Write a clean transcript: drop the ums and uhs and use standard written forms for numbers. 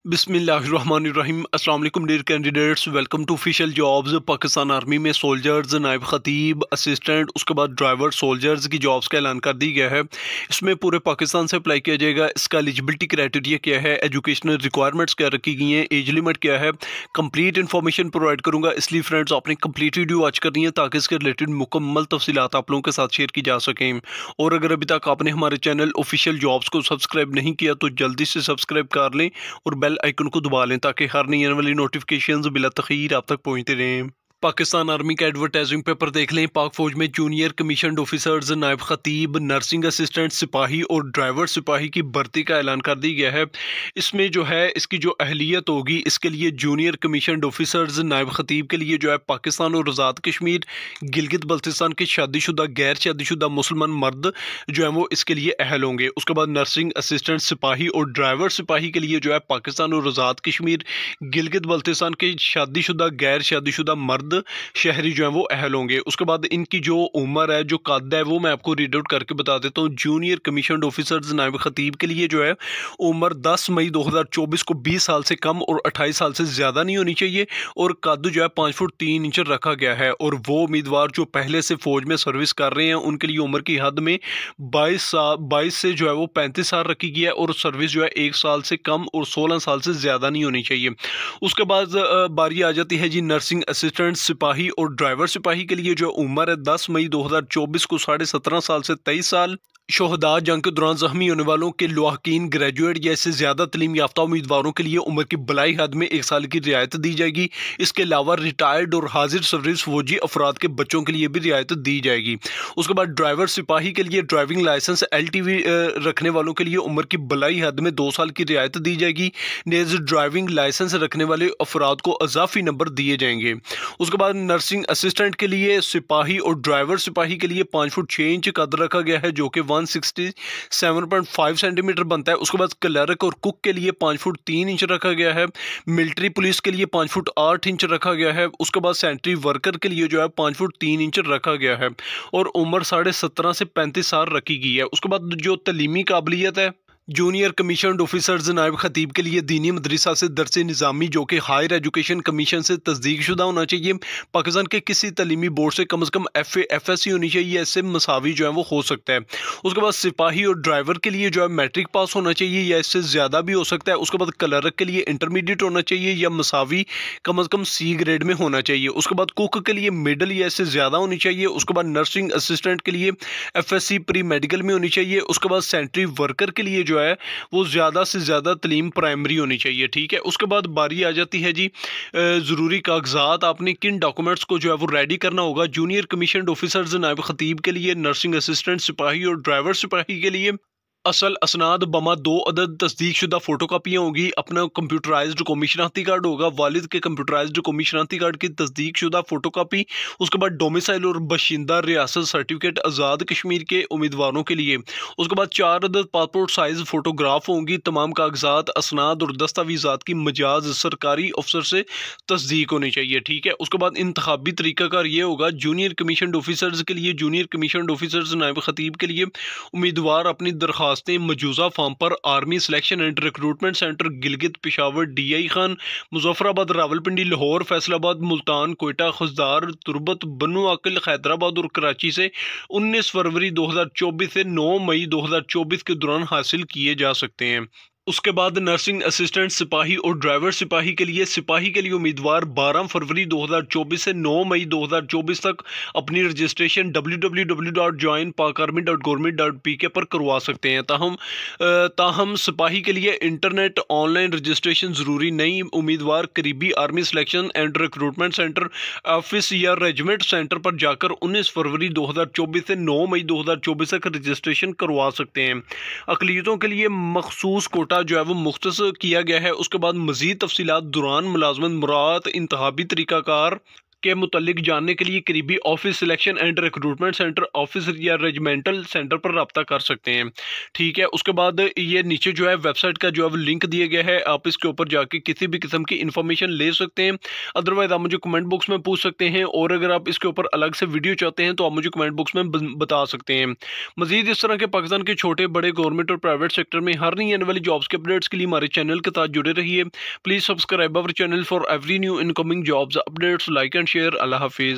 बिस्मिल्लाहिर्रहमानिर्रहीम। अस्सलाम वालेकुम dear candidates, welcome to official jobs. Pakistan army में सोल्जर्स, नायब खतीब, असिस्टेंट, उसके बाद ड्राइवर, सोल्जर्स की जॉब्स का ऐलान कर दी गया है। इसमें पूरे पाकिस्तान से अप्लाई किया जाएगा। इसका एलिजिबिलिटी क्राइटेरिया क्या है, एजुकेशनल रिक्वायरमेंट्स क्या रखी गई हैं, एज लिमिट क्या है, कंप्लीट इन्फॉर्मेशन प्रोवाइड करूँगा। इसलिए फ्रेंड्स आपने कंप्लीट वीडियो वॉच करनी है ताकि इसके रिलेटेड मुकम्मल तफसीलात आप लोगों के साथ शेयर की जा सकें। और अगर अभी तक आपने हमारे चैनल ऑफिशियल जॉब्स को सब्सक्राइब नहीं किया तो जल्दी से सब्सक्राइब कर लें और बेल आइकन को दबा लें ताकि हर नई आने वाली नोटिफिकेशंस बिला तखीर आप तक पहुंचते रहें। पाकिस्तान आर्मी का एडवर्टाइजिंग पेपर देख लें। पाक फौज में जूनियर कमीशन ऑफिसर्स, नायब खतीब, नर्सिंग असिस्टेंट, सिपाही और ड्राइवर सिपाही की भर्ती का ऐलान कर दी गया है। इसमें जो है इसकी जो अहलियत होगी, इसके लिए जूनियर कमीशन ऑफिसर्स, नायब खतीब के लिए जो है पाकिस्तान और आज़ाद कश्मीर, गिलगित बल्तिस्तान के शादीशुदा, गैर शादीशुदा मुसलमान मर्द जो है वो इसके लिए अहल होंगे। उसके बाद नर्सिंग असिस्टेंट, सिपाही और ड्राइवर सिपाही के लिए जो है पाकिस्तान और आज़ाद कश्मीर, गिलगित बल्तिस्तान के शादीशुदा, गैर शादीशुदा मर्द शहरी जो है वो अहल होंगे। उसके बाद इनकी जो उम्र है, जो कद है, वो मैं आपको रीड आउट करके बता देता हूँ। जूनियर कमीशन ऑफिसर्स, नायब खतीब के लिए जो है उम्र 10 मई 2024 को 20 साल से कम और 28 साल से ज़्यादा नहीं होनी चाहिए और कद जो है 5 फुट 3 इंच रखा गया है। और वो उम्मीदवार जो पहले से फौज में सर्विस कर रहे हैं उनके लिए उम्र की हद में 22 से जो है वो 35 साल रखी गई है और सर्विस जो है 1 साल से कम और 16 साल से ज़्यादा नहीं होनी चाहिए। उसके बाद बारी आ जाती है जी नर्सिंग असिस्टेंट, सिपाही और ड्राइवर सिपाही के लिए जो उम्र है 10 मई 2024 को 17.5 साल से 23 साल। शोहदा, जंग के दौरान जख्मी होने वालों के लवाहकीन, ग्रेजुएट या इससे ज़्यादा तलीम याफ्ता उम्मीदवारों के लिए उम्र की बलाई हद में 1 साल की रियायत दी जाएगी। इसके अलावा रिटायर्ड और हाजिर सर्विस फौजी अफराद के बच्चों के लिए भी रियायत दी जाएगी। उसके बाद ड्राइवर सिपाही के लिए ड्राइविंग लाइसेंस LTV रखने वालों के लिए उम्र की बलाई हद में 2 साल की रियायत दी जाएगी। नेज ड्राइविंग लाइसेंस रखने वाले अफराद को अजाफी नंबर दिए जाएंगे। उसके बाद नर्सिंग असिस्टेंट के लिए, सिपाही और ड्राइवर सिपाही के लिए 5 फुट 6 इंच कद रखा गया है जो कि 167.5 सेंटीमीटर बनता है। उसके बाद क्लर्क और कुक के लिए 5 फुट 3 इंच रखा गया है। मिलिट्री पुलिस के लिए 5 फुट 8 इंच रखा गया है। उसके बाद सेंट्री वर्कर के लिए जो है 5 फुट 3 इंच रखा गया है और उम्र 17.5 से 35 साल रखी गई है। उसके बाद जो तलीमी काबिलियत है, जूनियर कमीशन ऑफिसर्स, नायब खतीब के लिए दीनी मदरसा से दरस निज़ामी जो कि हायर एजुकेशन कमीशन से तस्दीक शुदा होना चाहिए। पाकिस्तान के किसी तलीमी बोर्ड से कम FA FSC होनी चाहिए, इससे मसावी जो है वो हो सकता है। उसके बाद सिपाही और ड्राइवर के लिए जो है मैट्रिक पास होना चाहिए या इससे ज़्यादा भी हो सकता है। उसके बाद क्लर्क के लिए इंटरमीडिएट होना चाहिए या मसावी कम से कम C ग्रेड में होना चाहिए। उसके बाद कुक के लिए मिडल या इससे ज़्यादा होनी चाहिए। उसके बाद नर्सिंग असिस्टेंट के लिए FSC प्री मेडिकल में होनी चाहिए। उसके बाद सेंट्री वर्कर के लिए जो है वो ज़्यादा से ज़्यादा तलीम प्राइमरी होनी चाहिए। ठीक है। उसके बाद बारी आ जाती है जी ज़रूरी कागजात, आपने किन डॉक्यूमेंट्स को जो है वो रेडी करना होगा। जूनियर कमीशन ऑफिसर्स, नायब खतीब के लिए, नर्सिंग असिस्टेंट, सिपाही और ड्राइवर सिपाही के लिए असल असनाद बमा 2 अदद तस्दीक शुदा फ़ोटो कापियाँ होगी। अपना कंप्यूटराइज्ड कौमी शनाख्ती कार्ड होगा। वालिद के कंप्यूटराइज्ड कौमी शनाख्ती कार्ड की तस्दीक शुदा फ़ोटो कापी। उसके बाद डोमिसाइल और बशिंदा रियासत सर्टिफिकेट आज़ाद कश्मीर के उम्मीदवारों के लिए। उसके बाद 4 अदद पासपोर्ट साइज़ फ़ोटोग्राफ होंगी। तमाम कागजात, असनाद और दस्तावेज़ात की मजाज सरकारी अफसर से तस्दीक होनी चाहिए। ठीक है। उसके बाद इंतखाबी तरीक़ाकार ये होगा, जूनियर कमीशन ऑफिसर्स के लिए, जूनियर कमीशन ऑफिसर्स, नायब खतीब के लिए उम्मीदवार अपनी दरख्वास्त मौजूदा फॉर्म पर army selection and recruitment centre, Gilgit, Peshawar, DI Khan, Muzaffarabad, Rawalpindi, Lahore, Faisalabad, Multan, Quetta, Khuzdar, Turbat, Bannu अकिल, हैदराबाद और कराची से 19 फरवरी 2024 से 9 मई 2024 के दौरान हासिल किए जा सकते हैं। उसके बाद नर्सिंग असिस्टेंट, सिपाही और ड्राइवर सिपाही के लिए, सिपाही के लिए उम्मीदवार 12 फरवरी 2024 से 9 मई 2024 तक अपनी रजिस्ट्रेशन www.joinpakarmy.government.pk पर करवा सकते हैं। ताहम सिपाही के लिए इंटरनेट ऑनलाइन रजिस्ट्रेशन ज़रूरी नहीं। उम्मीदवार करीबी army selection and recruitment centre office या रेजिमेंट सेंटर पर जाकर 19 फरवरी 2024 से 9 मई 2024 तक रजिस्ट्रेशन करवा सकते हैं। अक़लियतों के लिए मखसूस कोटा जो है वो मुख्तस किया गया है। उसके बाद मज़ीद तफसीलात दौरान मुलाजमत मुराद, इंतखाबी तरीक़ाकार, के मुतल्लिक जानने के लिए करीबी office selection and recruitment centre office या रेजिमेंटल सेंटर पर रब्ता कर सकते हैं। ठीक है, उसके बाद ये नीचे जो है वेबसाइट का जो है लिंक दिया गया है, आप इसके ऊपर जाके किसी भी किस्म की इंफॉर्मेशन ले सकते हैं। अदरवाइज आप मुझे कमेंट बॉक्स में पूछ सकते हैं, और अगर आप इसके ऊपर अलग से वीडियो चाहते हैं तो आप मुझे कमेंट बॉक्स में बता सकते हैं। मजीद इस तरह के पाकिस्तान के छोटे बड़े गवर्नमेंट और प्राइवेट सेक्टर में हर नई आने वाली जॉब्स के अपडेट्स के लिए हमारे चैनल के साथ जुड़े रहिए। Please subscribe our channel for every new incoming jobs updates. Like and share. Allah Hafiz.